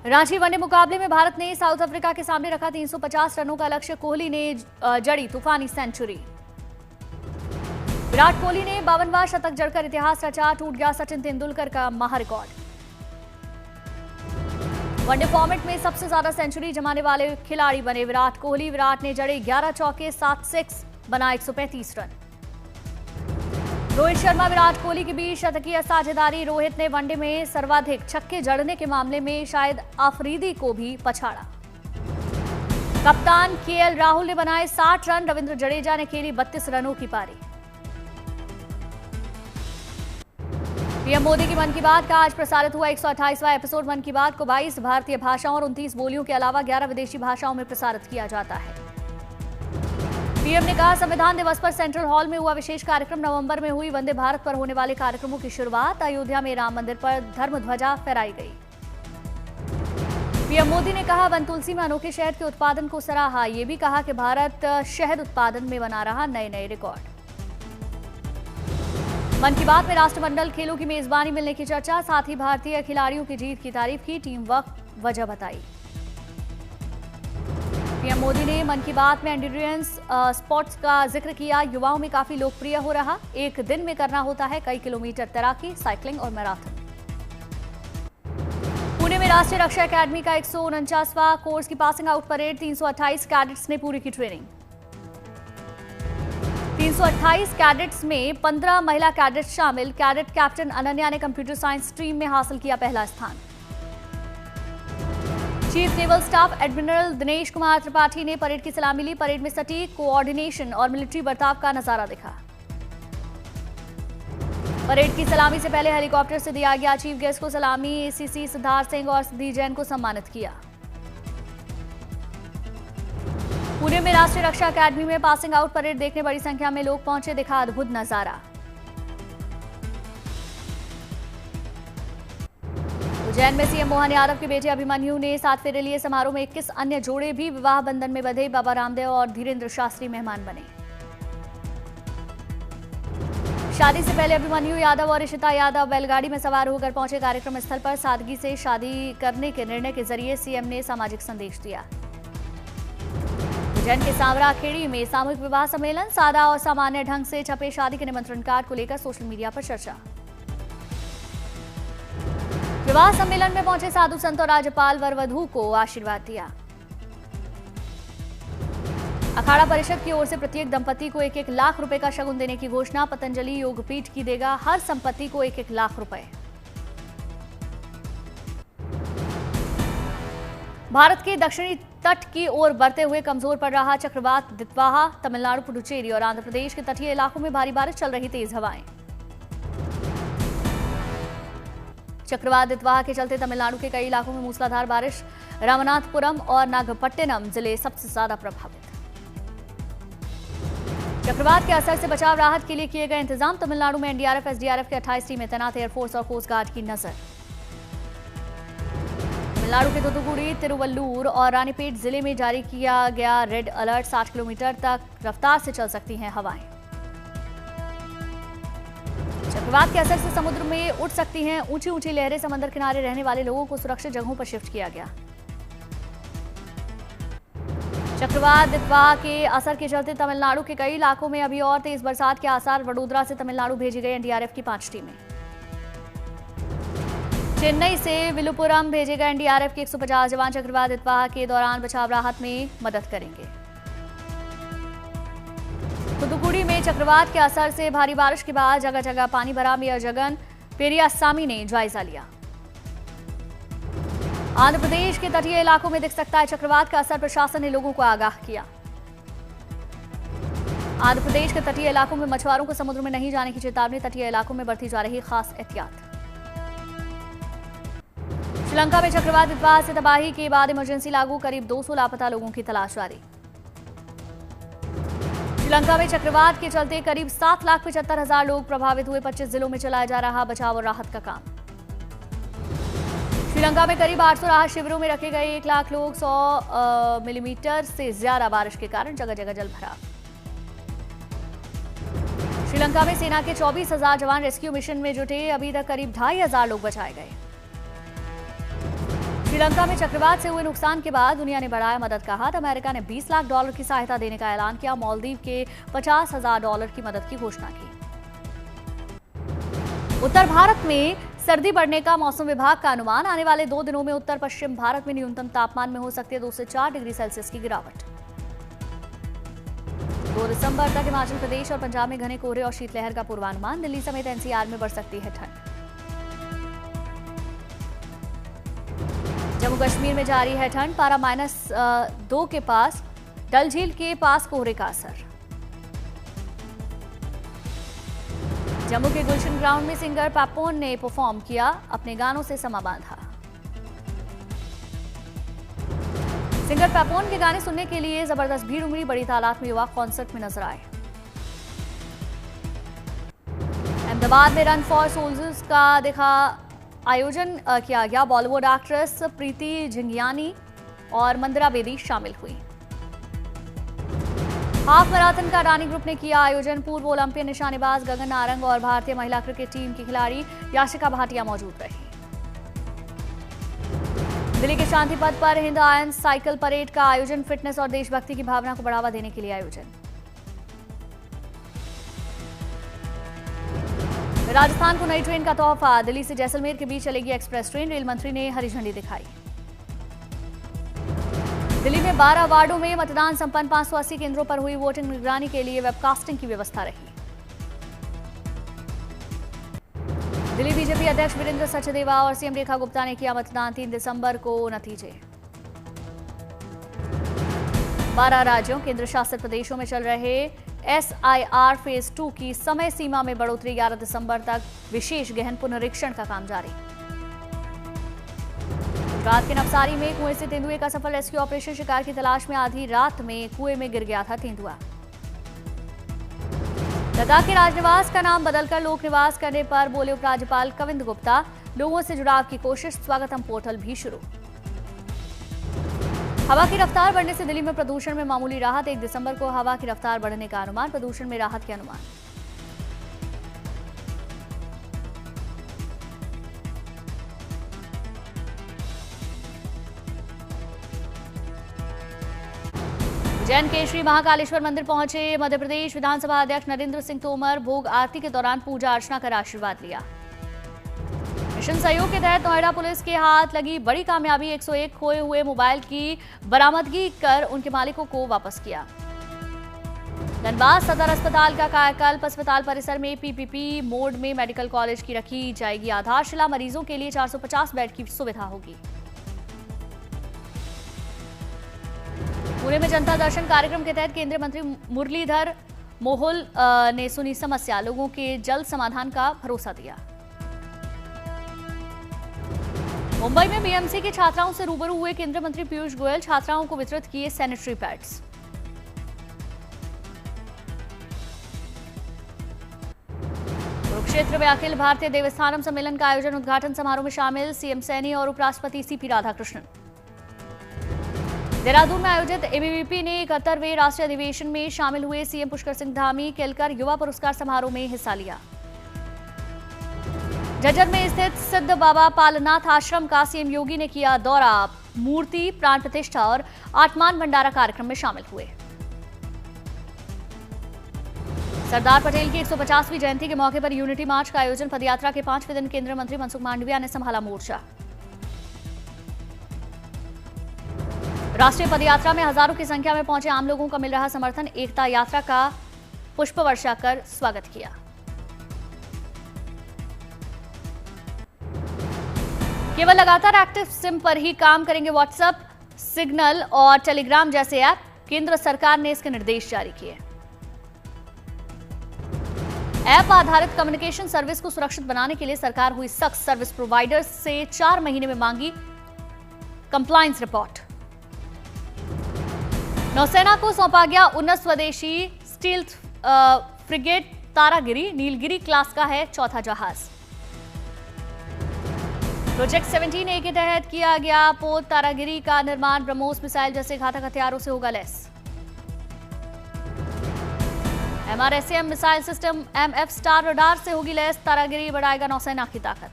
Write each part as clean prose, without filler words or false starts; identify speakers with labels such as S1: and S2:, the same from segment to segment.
S1: Ranchi one day मुकाबले में भारत ने साउथ अफ्रीका के सामने रखा 350 रनों का लक्ष्य। कोहली ने जड़ी तूफानी सेंचुरी। विराट कोहली ने 52वां शतक जड़कर इतिहास रचा। टूट गया सचिन तेंदुलकर का महारिकॉर्ड। वनडे फॉर्मेट में सबसे ज्यादा सेंचुरी जमाने वाले खिलाड़ी बने विराट कोहली। विराट ने जड़े 11 चौके, 7 सिक्स, बना 135 रन। रोहित शर्मा विराट कोहली के बीच शतकीय साझेदारी। रोहित ने वनडे में सर्वाधिक छक्के जड़ने के मामले में शायद आफरीदी को भी पछाड़ा। कप्तान केएल राहुल ने बनाए 60 रन। रविंद्र जडेजा ने खेली 32 रनों की पारी। पीएम मोदी की मन की बात का आज प्रसारित हुआ 128वां एपिसोड। मन की बात को 22 भारतीय भाषाओं और 29 बोलियों के अलावा 11 विदेशी भाषाओं में प्रसारित किया जाता है। पीएम ने कहा, संविधान दिवस पर सेंट्रल हॉल में हुआ विशेष कार्यक्रम। नवंबर में हुई वंदे भारत पर होने वाले कार्यक्रमों की शुरुआत। अयोध्या में राम मंदिर पर धर्म ध्वजा फहराई गई। पीएम मोदी ने कहा, वन तुलसी में अनोखे शहद के उत्पादन को सराहा। ये भी कहा कि भारत शहद उत्पादन में बना रहा नए रिकॉर्ड। मन की बात में राष्ट्रमंडल खेलों की मेजबानी मिलने की चर्चा। साथ ही भारतीय खिलाड़ियों की जीत की तारीफ की। टीम वर्क वजह बताई। पीएम मोदी ने मन की बात में एंड्योरेंस स्पोर्ट्स का जिक्र किया। युवाओं में काफी लोकप्रिय हो रहा। एक दिन में करना होता है कई किलोमीटर तैराकी, साइकिलिंग और मैराथन। पुणे में राष्ट्रीय रक्षा एकेडमी का 149वां कोर्स की पासिंग आउट परेड। 328 कैडेट्स ने पूरी की ट्रेनिंग। 328 कैडेट्स में 15 महिला कैडेट्स शामिल। कैडेट कैप्टन अनन्या ने कंप्यूटर साइंस स्ट्रीम में हासिल किया पहला स्थान। Chief naval staff admiral Dinesh Kumar Tripathi ने परेड की सलामी ली। परेड में सटीक कोऑर्डिनेशन और मिलिट्री बर्ताव का नजारा दिखा। परेड की सलामी से पहले हेलीकॉप्टर से दिया गया चीफ गेस्ट को सलामी। एसीसी सिद्धार्थ सिंह और सिद्धि जैन को सम्मानित किया। पुणे में राष्ट्रीय रक्षा अकादमी में पासिंग आउट परेड देखने बड़ी संख्या में लोग पहुंचे। दिखा अद्भुत नजारा। उज्जैन में सीएम मोहन यादव के बेटे अभिमन्यु ने 7 फेरे लिए। समारोह में 21 अन्य जोड़े भी विवाह बंधन में बंधे। बाबा रामदेव और धीरेन्द्र शास्त्री मेहमान बने। शादी से पहले अभिमन्यु यादव और इशिता यादव बैलगाड़ी में सवार होकर पहुंचे कार्यक्रम स्थल पर। सादगी से शादी करने के निर्णय के जरिए सीएम ने सामाजिक संदेश दिया। उज्जैन के सांवरा खेड़ी में सामूहिक विवाह सम्मेलन। सादा और सामान्य ढंग से छपे शादी के निमंत्रण कार्ड को लेकर सोशल मीडिया पर चर्चा। विवाह सम्मेलन में पहुंचे साधु संत और राज्यपाल वर वधू को आशीर्वाद दिया। अखाड़ा परिषद की ओर से प्रत्येक दंपति को 1-1 लाख रुपए का शगुन देने की घोषणा। पतंजलि योगपीठ की देगा हर संपत्ति को 1-1 लाख रुपए। भारत के दक्षिणी तट की ओर बढ़ते हुए कमजोर पड़ रहा चक्रवात दितवाहा। तमिलनाडु, पुडुचेरी और आंध्र प्रदेश के तटीय इलाकों में भारी बारिश, चल रही तेज हवाएं। चक्रवात दितवाहा के चलते तमिलनाडु के कई इलाकों में मूसलाधार बारिश। रामनाथपुरम और नागपट्टिनम जिले सबसे ज्यादा प्रभावित। चक्रवात के असर से बचाव राहत के लिए किए गए इंतजाम। तमिलनाडु में एनडीआरएफ, एसडीआरएफ की 28 टीमें तैनात। एयरफोर्स और कोस्ट गार्ड की नजर। तमिलनाडु के तूतुकुड़ी, तिरुवल्लूर और रानीपेट जिले में जारी किया गया रेड अलर्ट। 60 किलोमीटर तक रफ्तार से चल सकती हैं हवाएं। चक्रवात के असर से समुद्र में उठ सकती हैं ऊंची ऊंची लहरें। समंदर किनारे रहने वाले लोगों को सुरक्षित जगहों पर शिफ्ट किया गया। चक्रवात दितवाहा के असर के चलते तमिलनाडु के कई इलाकों में अभी और तेज बरसात के आसार। वडोदरा से तमिलनाडु भेजी गई एनडीआरएफ की 5 टीमें। चेन्नई से विलुपुरम भेजे गए एनडीआरएफ के 150 जवान चक्रवात दितवाहा के दौरान बचाव राहत में मदद करेंगे। तूतुकुड़ी में चक्रवात के असर से भारी बारिश के बाद जगह जगह पानी भरा। मेयर जगन पेरियासामी ने जायजा लिया। आंध्र प्रदेश के तटीय इलाकों में दिख सकता है चक्रवात का असर। प्रशासन ने लोगों को आगाह किया। आंध्र प्रदेश के तटीय इलाकों में मछुआरों को समुद्र में नहीं जाने की चेतावनी। तटीय इलाकों में बरती जा रही खास एहतियात। श्रीलंका में चक्रवात दितवाहा से तबाही के बाद इमरजेंसी लागू। करीब 200 लापता लोगों की तलाश जारी। श्रीलंका में चक्रवात के चलते करीब 7,75,000 लोग प्रभावित हुए। 25 जिलों में चलाया जा रहा बचाव और राहत का काम। श्रीलंका में करीब 800 राहत शिविरों में रखे गए 1 लाख लोग। 100 मिलीमीटर से ज्यादा बारिश के कारण जगह जगह जलभराव। श्रीलंका में सेना के 24,000 जवान रेस्क्यू मिशन में जुटे। अभी तक करीब 2,500 लोग बचाए गए। श्रीलंका में चक्रवात से हुए नुकसान के बाद दुनिया ने बढ़ाया मदद का हाथ। अमेरिका ने $20 लाख की सहायता देने का ऐलान किया। मालदीव के $50,000 की मदद की घोषणा की। उत्तर भारत में सर्दी बढ़ने का मौसम विभाग का अनुमान। आने वाले 2 दिनों में उत्तर पश्चिम भारत में न्यूनतम तापमान में हो सकती है 2 से 4 डिग्री सेल्सियस की गिरावट। 2 दिसंबर तक हिमाचल प्रदेश और पंजाब में घने कोहरे और शीतलहर का पूर्वानुमान। दिल्ली समेत एनसीआर में बढ़ सकती है ठंड। जम्मू कश्मीर में जारी है ठंड। पारा -2 के पास। डल झील के पास कोहरे का असर। जम्मू के गुलशन ग्राउंड में सिंगर पापोन ने परफॉर्म किया। अपने गानों से समा बांधा। सिंगर पापोन के गाने सुनने के लिए जबरदस्त भीड़ उमड़ी। बड़ी तादाद में युवा कॉन्सर्ट में नजर आए। अहमदाबाद में रन फॉर सोल्जर्स का आयोजन किया गया। बॉलीवुड एक्ट्रेस प्रीति झिंगियानी और मंदिरा बेदी शामिल हुई। हाफ मैराथन का अडानी ग्रुप ने किया आयोजन। पूर्व ओलंपियन निशानेबाज गगन नारंग और भारतीय महिला क्रिकेट टीम की खिलाड़ी याशिका भाटिया मौजूद रही। दिल्ली के शांति पथ पर हिंद आयन साइकिल परेड का आयोजन। फिटनेस और देशभक्ति की भावना को बढ़ावा देने के लिए आयोजन। राजस्थान को नई ट्रेन का तोहफा। दिल्ली से जैसलमेर के बीच चलेगी एक्सप्रेस ट्रेन। रेल मंत्री ने हरी झंडी दिखाई। दिल्ली में 12 वार्डों में मतदान संपन्न। 580 केंद्रों पर हुई वोटिंग। निगरानी के लिए वेबकास्टिंग की व्यवस्था रही। दिल्ली बीजेपी अध्यक्ष वीरेंद्र सचदेवा और सीएम रेखा गुप्ता ने किया मतदान। 3 दिसंबर को नतीजे। 12 राज्यों केंद्र शासित प्रदेशों में चल रहे SIR फेज 2 की समय सीमा में बढ़ोतरी। 11 दिसंबर तक विशेष गहन पुनरीक्षण का काम जारी। गुजरात के नवसारी में कुएं से तेंदुए का सफल रेस्क्यू ऑपरेशन। शिकार की तलाश में आधी रात में कुएं में गिर गया था तेंदुआ। लद्दाख के राजनिवास का नाम बदलकर लोक निवास करने पर बोले उपराज्यपाल कविंद गुप्ता। लोगों से जुड़ाव की कोशिश। स्वागतम पोर्टल भी शुरू। हवा की रफ्तार बढ़ने से दिल्ली में प्रदूषण में मामूली राहत। 1 दिसंबर को हवा की रफ्तार बढ़ने का अनुमान। प्रदूषण में राहत के अनुमान। उज्जैन के श्री महाकालेश्वर मंदिर पहुंचे मध्य प्रदेश विधानसभा अध्यक्ष नरेंद्र सिंह तोमर। भोग आरती के दौरान पूजा अर्चना कर आशीर्वाद लिया। मिशन सहयोग के तहत नोएडा पुलिस के हाथ लगी बड़ी कामयाबी। 101 खोए हुए मोबाइल की बरामदगी कर उनके मालिकों को वापस किया। धनबाद सदर अस्पताल का कायाकल्प। अस्पताल परिसर में PPP मोड में मेडिकल कॉलेज की रखी जाएगी आधारशिला। मरीजों के लिए 450 बेड की सुविधा होगी। पुणे में जनता दर्शन कार्यक्रम के तहत केंद्रीय मंत्री मुरलीधर मोहोल ने सुनी समस्या। लोगों के जल्द समाधान का भरोसा दिया। मुंबई में BMC के छात्राओं से रूबरू हुए केंद्रीय मंत्री पीयूष गोयल। छात्राओं को वितरित किए सैनिटरी पैड्स। कुरुक्षेत्र में अखिल भारतीय देवस्थानम सम्मेलन का आयोजन। उद्घाटन समारोह में शामिल CM सैनी और उपराष्ट्रपति CP राधाकृष्णन। देहरादून में आयोजित ABVP ने 71वें राष्ट्रीय अधिवेशन में शामिल हुए। CM पुष्कर सिंह धामी केलकर युवा पुरस्कार समारोह में हिस्सा लिया। झज्जर में स्थित सिद्ध बाबा पालनाथ आश्रम का CM योगी ने किया दौरा। मूर्ति प्राण प्रतिष्ठा और आत्मान भंडारा कार्यक्रम में शामिल हुए। सरदार पटेल की 150वीं जयंती के मौके पर यूनिटी मार्च का आयोजन। पदयात्रा के 5वें दिन केंद्रीय मंत्री मनसुख मांडविया ने संभाला मोर्चा। राष्ट्रीय पदयात्रा में हजारों की संख्या में पहुंचे आम लोगों का मिल रहा समर्थन। एकता यात्रा का पुष्प वर्षा कर स्वागत किया। केवल लगातार एक्टिव सिम पर ही काम करेंगे व्हाट्सएप, सिग्नल और टेलीग्राम जैसे ऐप। केंद्र सरकार ने इसके निर्देश जारी किए। ऐप आधारित कम्युनिकेशन सर्विस को सुरक्षित बनाने के लिए सरकार हुई सख्त। सर्विस प्रोवाइडर्स से 4 महीने में मांगी कंप्लायंस रिपोर्ट। नौसेना को सौंपा गया 19 स्वदेशी stealth frigate Taragiri. Nilgiri class का है चौथा जहाज। प्रोजेक्ट 17A के तहत किया गया पोत तारागिरी का निर्माण। ब्रह्मोस मिसाइल जैसे घातक हथियारों से होगा lace. MRSAM missile system MF star radar से होगी लैस। तारागिरी बढ़ाएगा नौसेना की ताकत।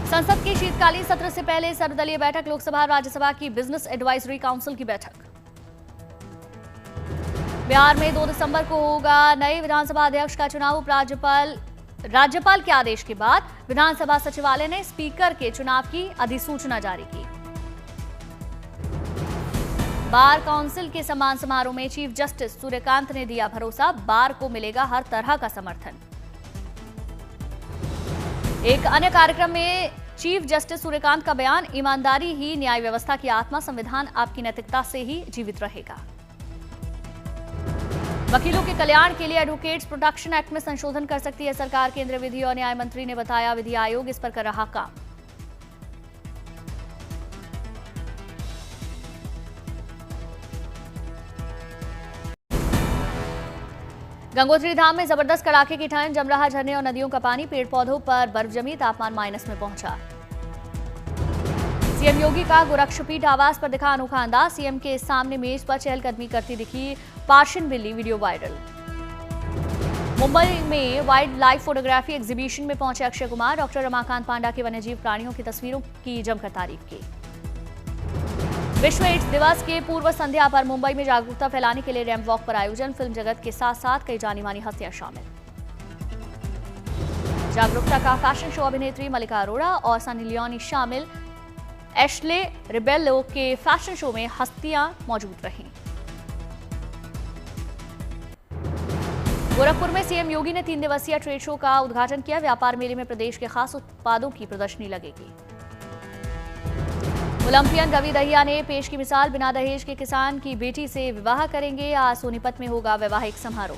S1: संसद के शीतकालीन सत्र से पहले सर्वदलीय बैठक, लोकसभा और राज्यसभा की बिजनेस एडवाइजरी काउंसिल की बैठक। बिहार में 2 दिसंबर को होगा नए विधानसभा अध्यक्ष का चुनाव। राज्यपाल के आदेश के बाद विधानसभा सचिवालय ने स्पीकर के चुनाव की अधिसूचना जारी की। बार काउंसिल के सम्मान समारोह में चीफ जस्टिस सूर्यकांत ने दिया भरोसा, बार को मिलेगा हर तरह का समर्थन। एक अन्य कार्यक्रम में चीफ जस्टिस सूर्यकांत का बयान, ईमानदारी ही न्याय व्यवस्था की आत्मा, संविधान आपकी नैतिकता से ही जीवित रहेगा। वकीलों के कल्याण के लिए एडवोकेट्स प्रोटेक्शन एक्ट में संशोधन कर सकती है सरकार, केंद्रीय विधि और न्याय मंत्री ने बताया विधि आयोग इस पर कर रहा काम। गंगोत्री धाम में जबरदस्त कड़ाके की ठंड, जम रहा झरने और नदियों का पानी, पेड़ पौधों पर बर्फ जमी, तापमान माइनस में पहुंचा। सीएम योगी का गोरक्षपीठ आवास पर दिखा अनोखा अंदाज, सीएम के सामने मेज पर चहलकदमी करती दिखी पार्शियन बिल्ली, वीडियो वायरल। मुंबई में वाइल्ड लाइफ फोटोग्राफी एग्जीबिशन में पहुंचे अक्षय कुमार, डॉक्टर रमाकांत पांडा के वन्यजीव प्राणियों की तस्वीरों की जमकर तारीफ की। विश्व एड्स दिवस के पूर्व संध्या पर मुंबई में जागरूकता फैलाने के लिए रैंप वॉक पर आयोजन, फिल्म जगत के साथ साथ कई जानी मानी हस्तियां शामिल। जागरूकता का फैशन शो, अभिनेत्री मलिका अरोड़ा और सनी लियोनी शामिल। एशले रिबेलो के फैशन शो में हस्तियां मौजूद रहीं। गोरखपुर में सीएम योगी ने 3 दिवसीय ट्रेड शो का उद्घाटन किया, व्यापार मेले में प्रदेश के खास उत्पादों की प्रदर्शनी लगेगी। ओलंपियन रवि दहिया ने पेश की मिसाल, बिना दहेज के किसान की बेटी से विवाह करेंगे, आज सोनीपत में होगा वैवाहिक समारोह।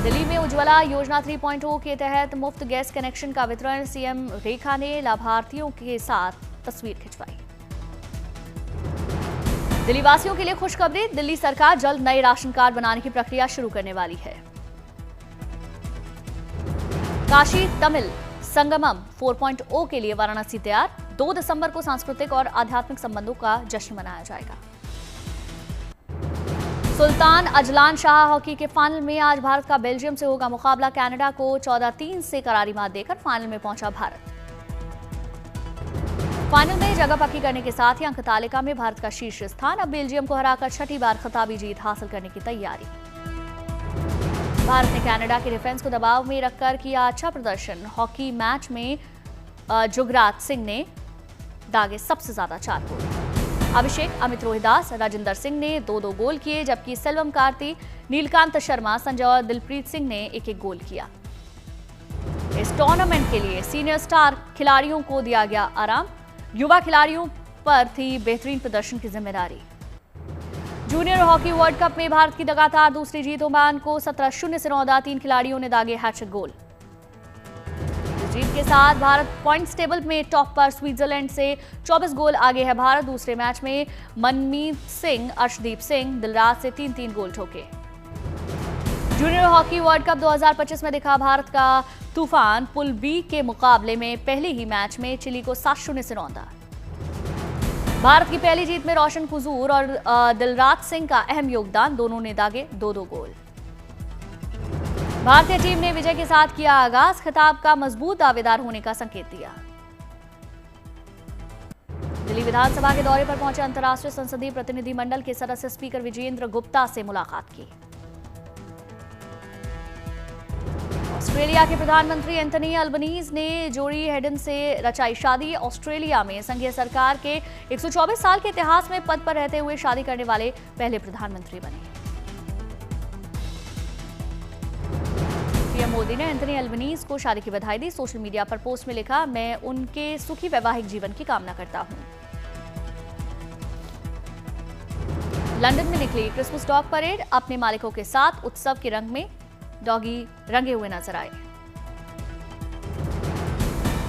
S1: दिल्ली में उज्ज्वला योजना 3.0 के तहत मुफ्त गैस कनेक्शन का वितरण, सीएम रेखा ने लाभार्थियों के साथ तस्वीर खिंचवाई। दिल्ली वासियों के लिए खुशखबरी, दिल्ली सरकार जल्द नए राशन कार्ड बनाने की प्रक्रिया शुरू करने वाली है। काशी तमिल संगमम 4.0 के लिए वाराणसी तैयार, 2 दिसंबर को सांस्कृतिक और आध्यात्मिक संबंधों का जश्न मनाया जाएगा। सुल्तान अजलान शाह हॉकी के फाइनल में आज भारत का बेल्जियम से होगा मुकाबला, कनाडा को 14-3 से करारी मात देकर फाइनल में पहुंचा भारत। फाइनल में जगह पक्की करने के साथ ही अंक तालिका में भारत का शीर्ष स्थान, अब बेल्जियम को हराकर छठी बार खिताबी जीत हासिल करने की तैयारी। भारत ने कनाडा के डिफेंस को दबाव में रखकर किया अच्छा प्रदर्शन, हॉकी मैच में जुगराज सिंह ने दागे सबसे ज्यादा 4 गोल। अभिषेक, अमित रोहिदास, राजेंद्र सिंह ने 2-2 गोल किए, जबकि सेल्वम कार्ती, नीलकांत शर्मा, संजय और दिलप्रीत सिंह ने 1-1 गोल किया। इस टूर्नामेंट के लिए सीनियर स्टार खिलाड़ियों को दिया गया आराम, युवा खिलाड़ियों पर थी बेहतरीन प्रदर्शन की जिम्मेदारी। जूनियर हॉकी वर्ल्ड कप में भारत की लगातार दूसरी जीत, ओमान को 17-0 से रौंदा, 3 खिलाड़ियों ने दागे हैट्रिक गोल। जीत के साथ भारत पॉइंट्स टेबल में टॉप पर, स्विट्जरलैंड से 24 गोल आगे है भारत। दूसरे मैच में मनमीत सिंह, अर्शदीप सिंह, दिलराज से 3-3 गोल ठोके। जूनियर हॉकी वर्ल्ड कप 2025 में दिखा भारत का तूफान, पुल बी के मुकाबले में पहले ही मैच में चिली को 7-0 से रौंदा। भारत की पहली जीत में रोशन कुजूर और दिलराज सिंह का अहम योगदान, दोनों ने दागे 2-2 गोल। भारतीय टीम ने विजय के साथ किया आगाज, खिताब का मजबूत दावेदार होने का संकेत दिया। दिल्ली विधानसभा के दौरे पर पहुंचे अंतर्राष्ट्रीय संसदीय प्रतिनिधिमंडल के सदस्य स्पीकर विजेंद्र गुप्ता से मुलाकात की। ऑस्ट्रेलिया के प्रधानमंत्री एंथनी अल्बनीज ने जोरी हेडन से रचाई शादी। ऑस्ट्रेलिया में संघीय सरकार के 124 साल के इतिहास में पद पर रहते हुए शादी करने वाले पहले प्रधानमंत्री बने। पीएम मोदी ने एंथनी अल्बनीज को शादी की बधाई दी। सोशल मीडिया पर पोस्ट में लिखा, मैं उनके सुखी वैवाहिक जीवन की कामना करता हूं। लंदन में निकली क्रिसमस डॉग परेड, अपने मालिकों के साथ उत्सव के रंग में डॉगी रंगे हुए नजर आए।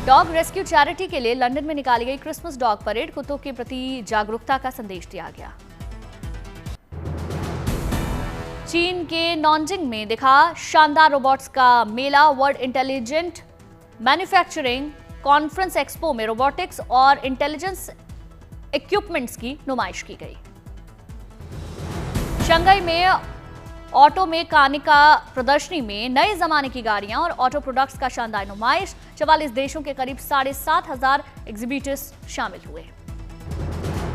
S1: डॉग रेस्क्यू चैरिटी के लिए लंदन में निकाली गई क्रिसमस डॉग परेड, कुत्तों के प्रति जागरूकता का संदेश दिया गया। चीन के नॉन्जिंग में दिखा शानदार रोबोट्स का मेला। World intelligent manufacturing conference expo में रोबोटिक्स और इंटेलिजेंस इक्विपमेंट्स की नुमाइश की गई। शंघाई में ऑटो मेकानिका प्रदर्शनी में नए जमाने की गाड़ियां और ऑटो प्रोडक्ट्स का शानदार नुमाइश। 44 देशों के करीब 7,500 एग्जीबिटर्स शामिल हुए।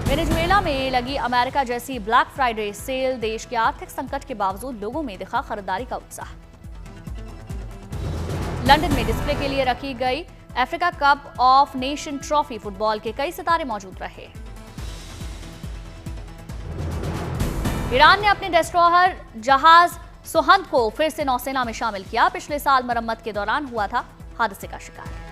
S1: वेनेजुएला में लगी अमेरिका जैसी ब्लैक फ्राइडे सेल देश के आर्थिक संकट के बावजूद लोगों में दिखा खरीदारी का उत्साह। लंदन में डिस्प्ले के लिए रखी गई Africa cup of nation trophy football के कई सितारे मौजूद रहे। ईरान ने अपने डेस्ट्रॉयर जहाज सुहंद को फिर से नौसेना में शामिल किया। पिछले साल मरम्मत के दौरान हुआ था हादसे का शिकार।